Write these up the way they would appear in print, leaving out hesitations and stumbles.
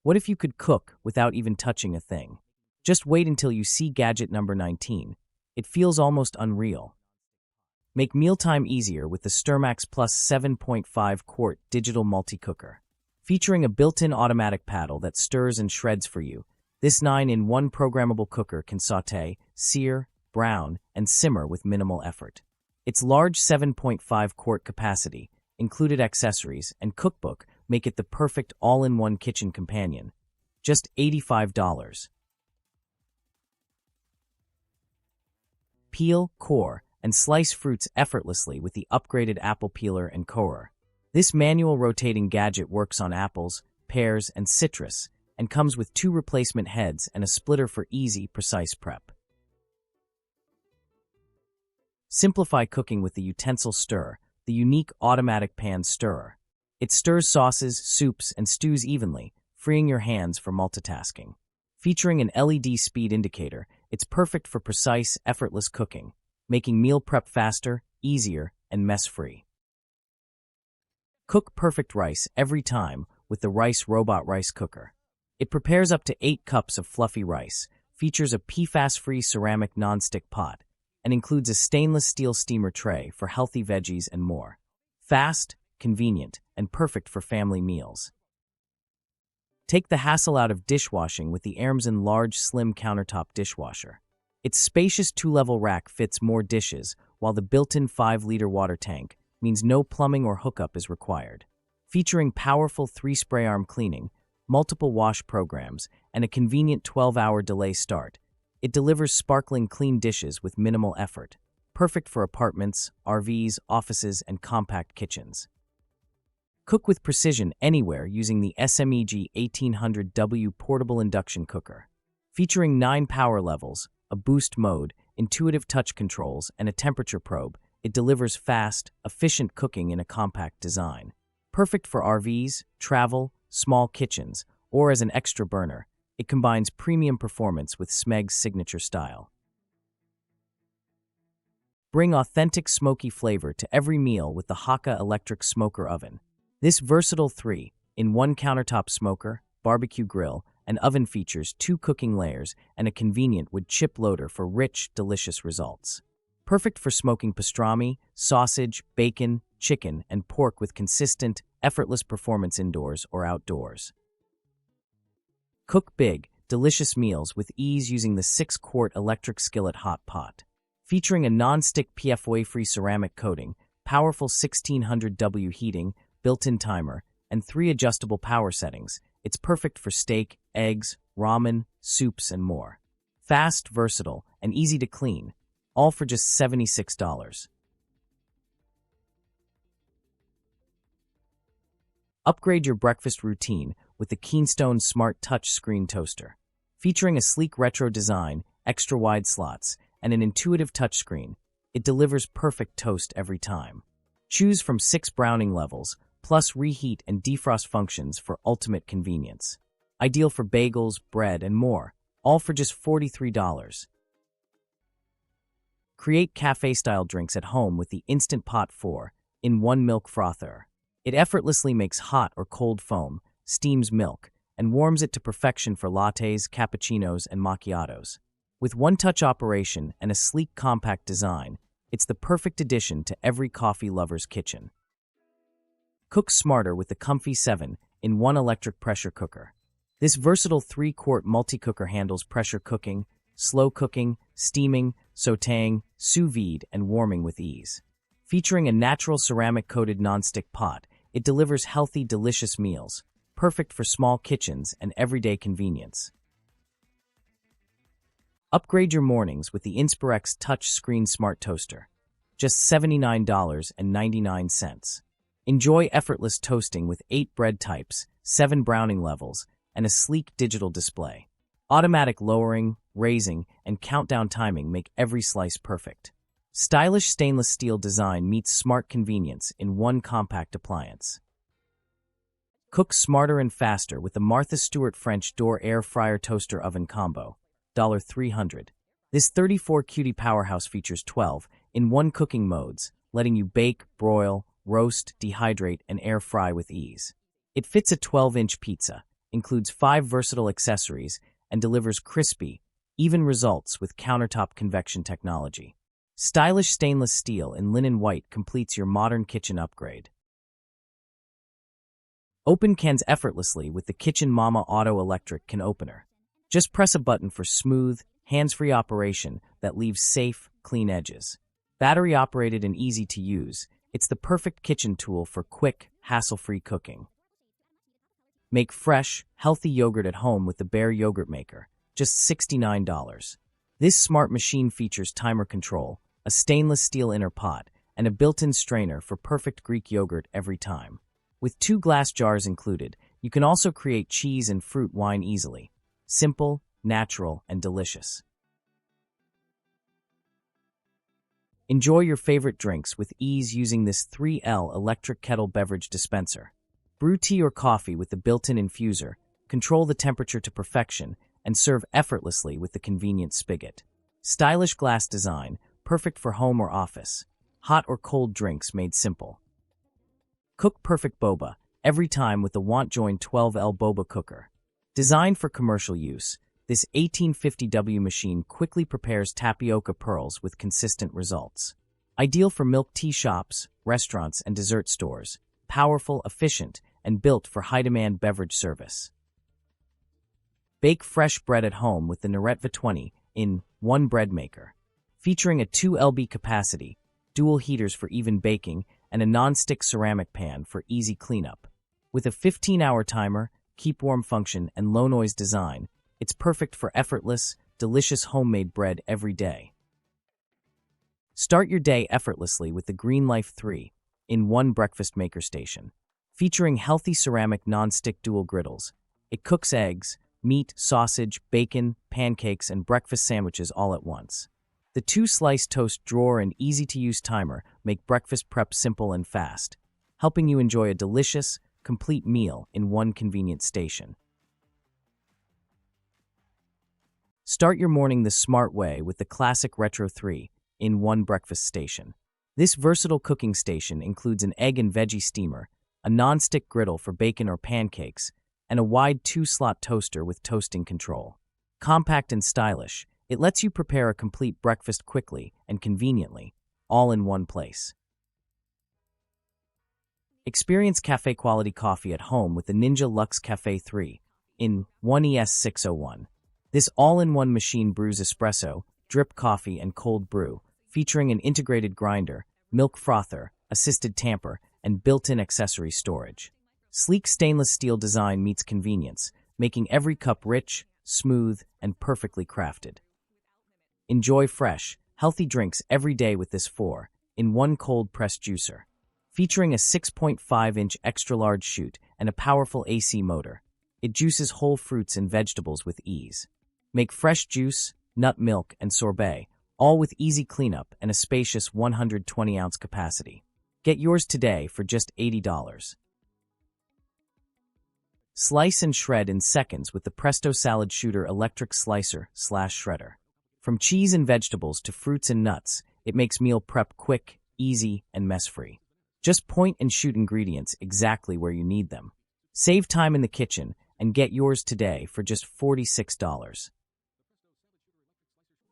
What if you could cook without even touching a thing? Just wait until you see gadget number 19. It feels almost unreal. Make mealtime easier with the Sturmax Plus 7.5-quart digital multi-cooker. Featuring a built-in automatic paddle that stirs and shreds for you, this 9-in-1 programmable cooker can sauté, sear, brown, and simmer with minimal effort. Its large 7.5-quart capacity, included accessories, and cookbook make it the perfect all-in-one kitchen companion. Just $85. Peel, core, and slice fruits effortlessly with the upgraded apple peeler and corer. This manual rotating gadget works on apples, pears, and citrus, and comes with 2 replacement heads and a splitter for easy, precise prep. Simplify cooking with the utensil stir, the unique automatic pan stirrer. It stirs sauces, soups, and stews evenly, freeing your hands for multitasking. Featuring an LED speed indicator, it's perfect for precise, effortless cooking, making meal prep faster, easier, and mess-free. Cook perfect rice every time with the Rice Robot Rice Cooker. It prepares up to 8 cups of fluffy rice, features a PFAS-free ceramic nonstick pot, and includes a stainless steel steamer tray for healthy veggies and more. Fast, convenient, and perfect for family meals. Take the hassle out of dishwashing with the Amazon large slim countertop dishwasher. Its spacious 2-level rack fits more dishes, while the built-in 5-liter water tank means no plumbing or hookup is required. Featuring powerful 3-spray arm cleaning, multiple wash programs, and a convenient 12-hour delay start, it delivers sparkling clean dishes with minimal effort. Perfect for apartments, RVs, offices, and compact kitchens. Cook with precision anywhere using the SMEG 1800W portable induction cooker. Featuring 9 power levels, a boost mode, intuitive touch controls, and a temperature probe, it delivers fast, efficient cooking in a compact design. Perfect for RVs, travel, small kitchens, or as an extra burner, it combines premium performance with SMEG's signature style. Bring authentic smoky flavor to every meal with the Haka electric smoker oven. This versatile 3-in-1 countertop smoker, barbecue grill, and oven features 2 cooking layers and a convenient wood chip loader for rich, delicious results. Perfect for smoking pastrami, sausage, bacon, chicken, and pork with consistent, effortless performance indoors or outdoors. Cook big, delicious meals with ease using the 6-quart electric skillet hot pot. Featuring a non-stick PFOA-free ceramic coating, powerful 1600W heating, built-in timer, and 3 adjustable power settings, it's perfect for steak, eggs, ramen, soups, and more. Fast, versatile, and easy to clean, all for just $76. Upgrade your breakfast routine with the Keystone Smart Touch Screen Toaster. Featuring a sleek retro design, extra-wide slots, and an intuitive touchscreen, it delivers perfect toast every time. Choose from 6 browning levels, plus reheat and defrost functions for ultimate convenience. Ideal for bagels, bread, and more, all for just $43. Create cafe-style drinks at home with the Instant Pot 4-in-1 milk frother. It effortlessly makes hot or cold foam, steams milk, and warms it to perfection for lattes, cappuccinos, and macchiatos. With one-touch operation and a sleek, compact design, it's the perfect addition to every coffee lover's kitchen. Cook smarter with the comfy 7-in-1 electric pressure cooker. This versatile 3-quart multi-cooker handles pressure cooking, slow cooking, steaming, sautéing, sous vide, and warming with ease. Featuring a natural ceramic-coated nonstick pot, it delivers healthy, delicious meals, perfect for small kitchens and everyday convenience. Upgrade your mornings with the Inspirex Touch Screen Smart Toaster. Just $79.99. Enjoy effortless toasting with 8 bread types, 7 browning levels, and a sleek digital display. Automatic lowering, raising, and countdown timing make every slice perfect. Stylish stainless steel design meets smart convenience in one compact appliance. Cook smarter and faster with the Martha Stewart French Door Air Fryer Toaster Oven Combo, $300. This 34-cutie powerhouse features 12-in-1 cooking modes, letting you bake, broil, roast, dehydrate, and air fry with ease. It fits a 12-inch pizza, includes 5 versatile accessories, and delivers crispy, even results with countertop convection technology. Stylish stainless steel in linen white completes your modern kitchen upgrade. Open cans effortlessly with the Kitchen Mama Auto Electric Can Opener. Just press a button for smooth, hands-free operation that leaves safe, clean edges. Battery-operated and easy to use, it's the perfect kitchen tool for quick, hassle-free cooking. Make fresh, healthy yogurt at home with the Bear Yogurt Maker, just $69. This smart machine features timer control, a stainless steel inner pot, and a built-in strainer for perfect Greek yogurt every time. With 2 glass jars included, you can also create cheese and fruit wine easily. Simple, natural, and delicious. Enjoy your favorite drinks with ease using this 3L electric kettle beverage dispenser. Brew tea or coffee with the built-in infuser, control the temperature to perfection, and serve effortlessly with the convenient spigot. Stylish glass design, perfect for home or office. Hot or cold drinks made simple. Cook perfect boba, every time with the WantJoin 12L boba cooker. Designed for commercial use, this 1850W machine quickly prepares tapioca pearls with consistent results. Ideal for milk tea shops, restaurants, and dessert stores. Powerful, efficient, and built for high-demand beverage service. Bake fresh bread at home with the Nerette V20 in one bread maker. Featuring a 2 lb capacity, dual heaters for even baking, and a non-stick ceramic pan for easy cleanup. With a 15-hour timer, keep warm function, and low-noise design, it's perfect for effortless, delicious homemade bread every day. Start your day effortlessly with the Green Life 3 in one breakfast maker station. Featuring healthy ceramic non-stick dual griddles, it cooks eggs, meat, sausage, bacon, pancakes, and breakfast sandwiches all at once. The 2-slice toast drawer and easy-to-use timer make breakfast prep simple and fast, helping you enjoy a delicious, complete meal in one convenient station. Start your morning the smart way with the classic Retro 3 in one breakfast station. This versatile cooking station includes an egg and veggie steamer, a non-stick griddle for bacon or pancakes, and a wide 2-slot toaster with toasting control. Compact and stylish, it lets you prepare a complete breakfast quickly and conveniently, all in one place. Experience cafe-quality coffee at home with the Ninja Luxe Cafe 3 in 1ES601. This all-in-one machine brews espresso, drip coffee, and cold brew, featuring an integrated grinder, milk frother, assisted tamper, and built-in accessory storage. Sleek stainless steel design meets convenience, making every cup rich, smooth, and perfectly crafted. Enjoy fresh, healthy drinks every day with this 4-in-1 cold press juicer. Featuring a 6.5-inch extra-large chute and a powerful AC motor, it juices whole fruits and vegetables with ease. Make fresh juice, nut milk, and sorbet, all with easy cleanup and a spacious 120-ounce capacity. Get yours today for just $80. Slice and shred in seconds with the Presto Salad Shooter Electric Slicer/Shredder. From cheese and vegetables to fruits and nuts, it makes meal prep quick, easy, and mess-free. Just point and shoot ingredients exactly where you need them. Save time in the kitchen and get yours today for just $46.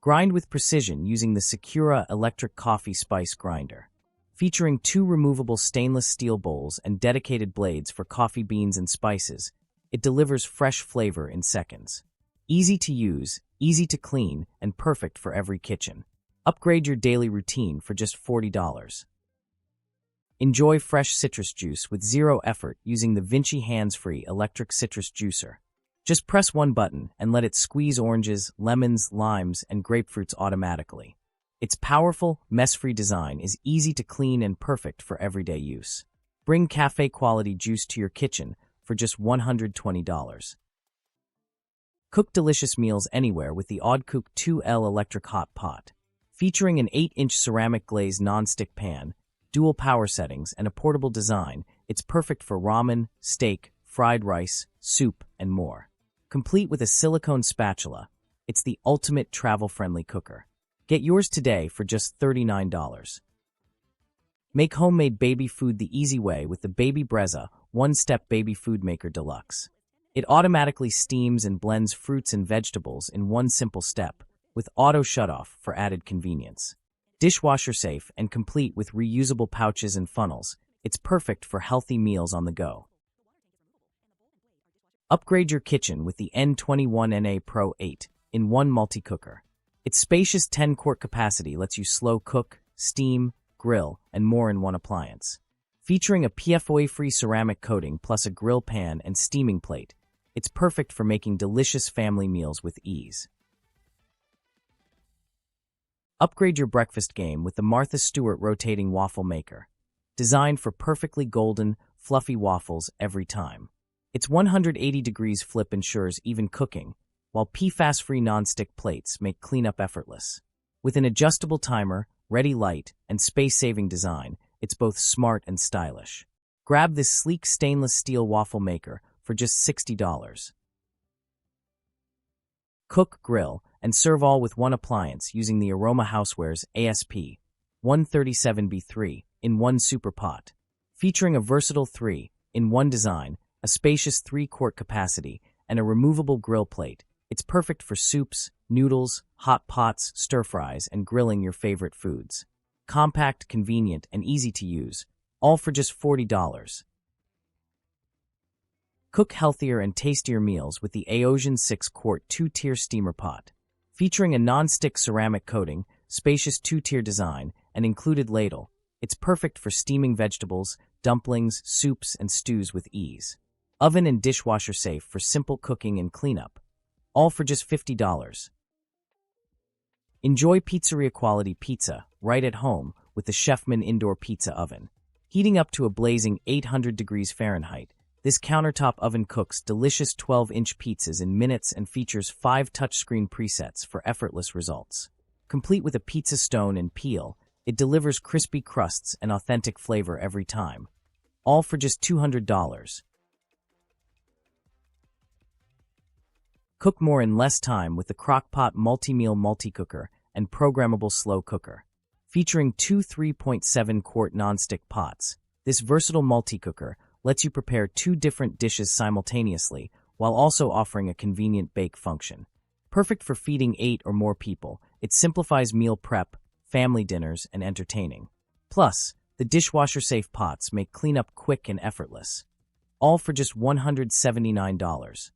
Grind with precision using the Secura Electric Coffee Spice Grinder. Featuring 2 removable stainless steel bowls and dedicated blades for coffee beans and spices, it delivers fresh flavor in seconds. Easy to use, easy to clean, and perfect for every kitchen. Upgrade your daily routine for just $40. Enjoy fresh citrus juice with zero effort using the Vinci hands-free electric citrus juicer. Just press one button and let it squeeze oranges, lemons, limes, and grapefruits automatically. Its powerful, mess-free design is easy to clean and perfect for everyday use. Bring cafe-quality juice to your kitchen for just $120. Cook delicious meals anywhere with the Oddcook 2L electric hot pot. Featuring an 8-inch ceramic glazed non-stick pan, dual power settings, and a portable design, it's perfect for ramen, steak, fried rice, soup, and more. Complete with a silicone spatula, it's the ultimate travel-friendly cooker. Get yours today for just $39. Make homemade baby food the easy way with the Baby Brezza One-Step Baby Food Maker Deluxe. It automatically steams and blends fruits and vegetables in one simple step, with auto shutoff for added convenience. Dishwasher safe and complete with reusable pouches and funnels, it's perfect for healthy meals on the go. Upgrade your kitchen with the N21NA Pro 8-in-1 multi-cooker. Its spacious 10-quart capacity lets you slow cook, steam, grill, and more in one appliance. Featuring a PFOA-free ceramic coating plus a grill pan and steaming plate, it's perfect for making delicious family meals with ease. Upgrade your breakfast game with the Martha Stewart rotating waffle maker. Designed for perfectly golden, fluffy waffles every time. Its 180 degrees flip ensures even cooking, while PFAS-free non-stick plates make cleanup effortless. With an adjustable timer, ready light, and space-saving design, it's both smart and stylish. Grab this sleek stainless steel waffle maker for just $60. Cook, grill, and serve all with one appliance using the Aroma Housewares ASP 137B3-in-1 Super Pot. Featuring a versatile 3-in-1 design, a spacious 3-quart capacity, and a removable grill plate, it's perfect for soups, noodles, hot pots, stir-fries, and grilling your favorite foods. Compact, convenient, and easy to use, all for just $40. Cook healthier and tastier meals with the Aosian 6-quart 2-tier steamer pot. Featuring a non-stick ceramic coating, spacious 2-tier design, and included ladle, it's perfect for steaming vegetables, dumplings, soups, and stews with ease. Oven and dishwasher safe for simple cooking and cleanup, all for just $50. Enjoy pizzeria-quality pizza right at home with the Chefman Indoor Pizza Oven. Heating up to a blazing 800 degrees Fahrenheit, this countertop oven cooks delicious 12-inch pizzas in minutes and features 5 touchscreen presets for effortless results. Complete with a pizza stone and peel, it delivers crispy crusts and authentic flavor every time, all for just $200. Cook more in less time with the Crock-Pot Multi-Meal Multi-Cooker and Programmable Slow Cooker. Featuring 2 3.7-quart nonstick pots, this versatile multi-cooker lets you prepare 2 different dishes simultaneously while also offering a convenient bake function. Perfect for feeding 8 or more people, it simplifies meal prep, family dinners, and entertaining. Plus, the dishwasher-safe pots make cleanup quick and effortless, all for just $179.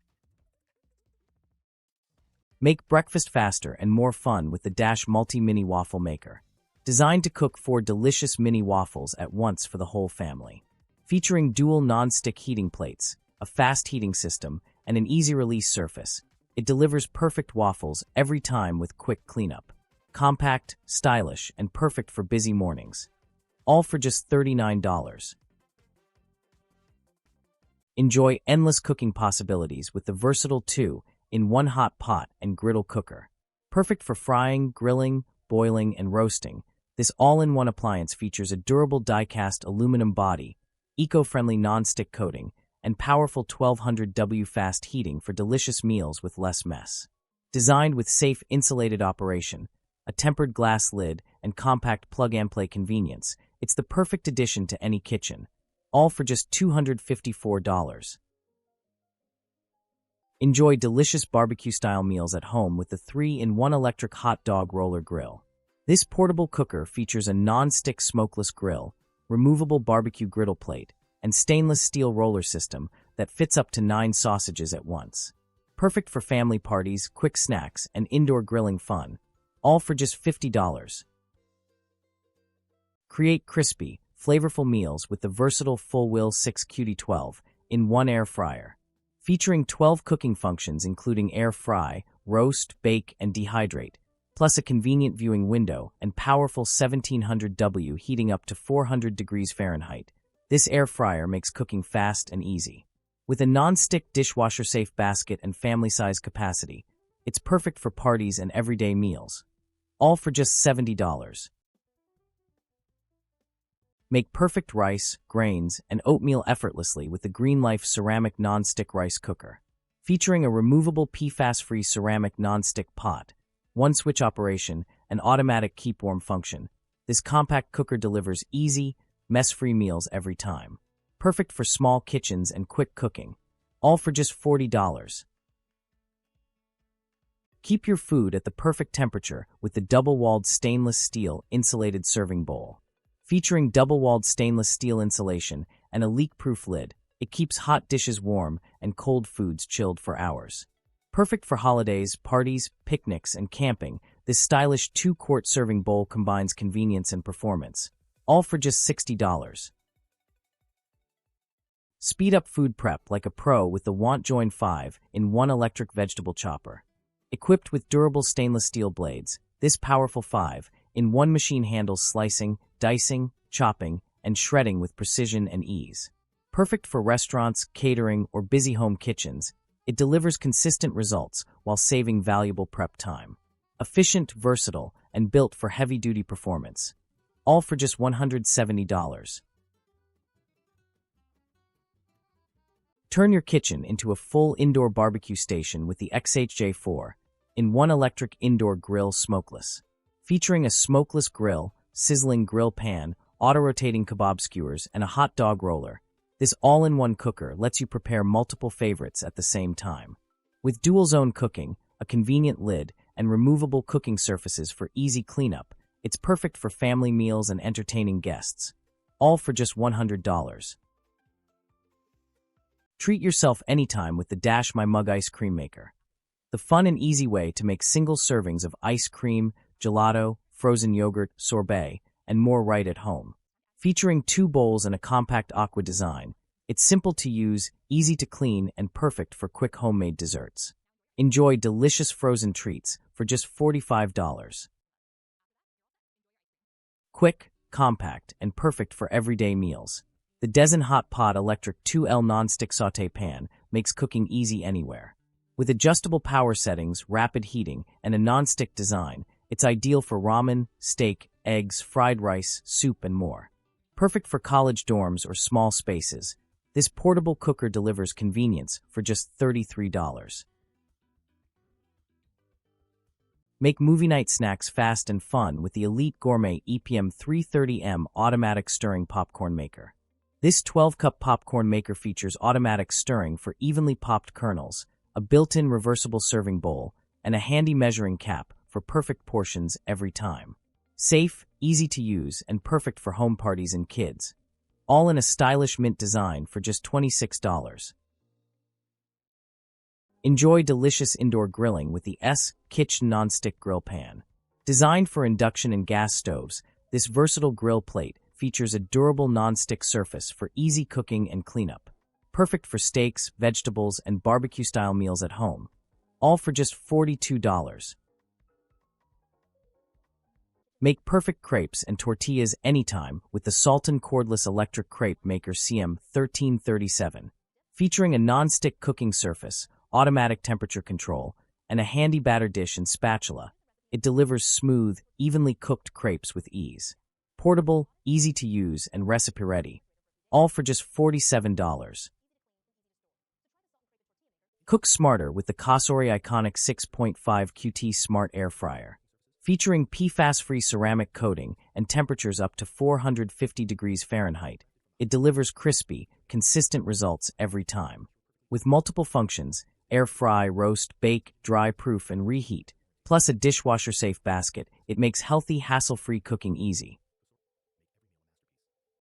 Make breakfast faster and more fun with the Dash Multi-Mini Waffle Maker. Designed to cook 4 delicious mini waffles at once for the whole family. Featuring dual non-stick heating plates, a fast heating system, and an easy-release surface, it delivers perfect waffles every time with quick cleanup. Compact, stylish, and perfect for busy mornings. All for just $39. Enjoy endless cooking possibilities with the versatile 2-in-1 hot pot and griddle cooker. Perfect for frying, grilling, boiling, and roasting, this all-in-one appliance features a durable die-cast aluminum body, eco-friendly non-stick coating, and powerful 1200W fast heating for delicious meals with less mess. Designed with safe insulated operation, a tempered glass lid, and compact plug-and-play convenience, it's the perfect addition to any kitchen, all for just $254. Enjoy delicious barbecue-style meals at home with the 3-in-1 electric hot dog roller grill. This portable cooker features a non-stick smokeless grill, removable barbecue griddle plate, and stainless steel roller system that fits up to 9 sausages at once. Perfect for family parties, quick snacks, and indoor grilling fun, all for just $50. Create crispy, flavorful meals with the versatile Full-Will 6QD12-in-1 air fryer. Featuring 12 cooking functions including air fry, roast, bake, and dehydrate, plus a convenient viewing window and powerful 1700W heating up to 400 degrees Fahrenheit. This air fryer makes cooking fast and easy. With a non-stick dishwasher-safe basket and family-size capacity, it's perfect for parties and everyday meals, all for just $70. Make perfect rice, grains, and oatmeal effortlessly with the Green Life ceramic non-stick rice cooker. Featuring a removable PFAS-free ceramic non-stick pot, one-switch operation, and automatic keep-warm function, this compact cooker delivers easy, mess-free meals every time. Perfect for small kitchens and quick cooking, all for just $40. Keep your food at the perfect temperature with the double-walled stainless steel insulated serving bowl. Featuring double-walled stainless steel insulation and a leak-proof lid, it keeps hot dishes warm and cold foods chilled for hours. Perfect for holidays, parties, picnics, and camping, this stylish 2-quart serving bowl combines convenience and performance, all for just $60. Speed up food prep like a pro with the Want Join 5-in-1 electric vegetable chopper. Equipped with durable stainless steel blades, this powerful 5-in-1 machine handles slicing, dicing, chopping, and shredding with precision and ease. Perfect for restaurants, catering, or busy home kitchens, it delivers consistent results while saving valuable prep time. Efficient, versatile, and built for heavy-duty performance. All for just $170. Turn your kitchen into a full indoor barbecue station with the XHJ4-in-1 electric indoor grill smokeless. Featuring a smokeless grill, sizzling grill pan, auto-rotating kebab skewers, and a hot dog roller, this all-in-one cooker lets you prepare multiple favorites at the same time. With dual-zone cooking, a convenient lid, and removable cooking surfaces for easy cleanup, it's perfect for family meals and entertaining guests. All for just $100. Treat yourself anytime with the Dash My Mug ice cream maker. The fun and easy way to make single servings of ice cream, gelato, frozen yogurt, sorbet, and more right at home. Featuring 2 bowls and a compact aqua design, it's simple to use, easy to clean, and perfect for quick homemade desserts. Enjoy delicious frozen treats for just $45. Quick, compact, and perfect for everyday meals. The Dezen Hot Pot Electric 2L Non-Stick Sauté Pan makes cooking easy anywhere. With adjustable power settings, rapid heating, and a non-stick design, it's ideal for ramen, steak, eggs, fried rice, soup, and more. Perfect for college dorms or small spaces, this portable cooker delivers convenience for just $33. Make movie night snacks fast and fun with the Elite Gourmet EPM 330M Automatic Stirring Popcorn Maker. This 12-cup popcorn maker features automatic stirring for evenly popped kernels, a built-in reversible serving bowl, and a handy measuring cap for perfect portions every time. Safe, easy to use, and perfect for home parties and kids. All in a stylish mint design for just $26. Enjoy delicious indoor grilling with the Kitchen Non-Stick Grill Pan. Designed for induction and gas stoves, this versatile grill plate features a durable non-stick surface for easy cooking and cleanup. Perfect for steaks, vegetables, and barbecue-style meals at home. All for just $42. Make perfect crepes and tortillas anytime with the Sultan Cordless Electric Crepe Maker CM1337. Featuring a non-stick cooking surface, automatic temperature control, and a handy batter dish and spatula, it delivers smooth, evenly cooked crepes with ease. Portable, easy to use, and recipe-ready. All for just $47. Cook smarter with the Cosori Iconic 6.5 QT Smart Air Fryer. Featuring PFAS-free ceramic coating and temperatures up to 450 degrees Fahrenheit, it delivers crispy, consistent results every time. With multiple functions, air fry, roast, bake, dry proof, and reheat, plus a dishwasher-safe basket, it makes healthy, hassle-free cooking easy.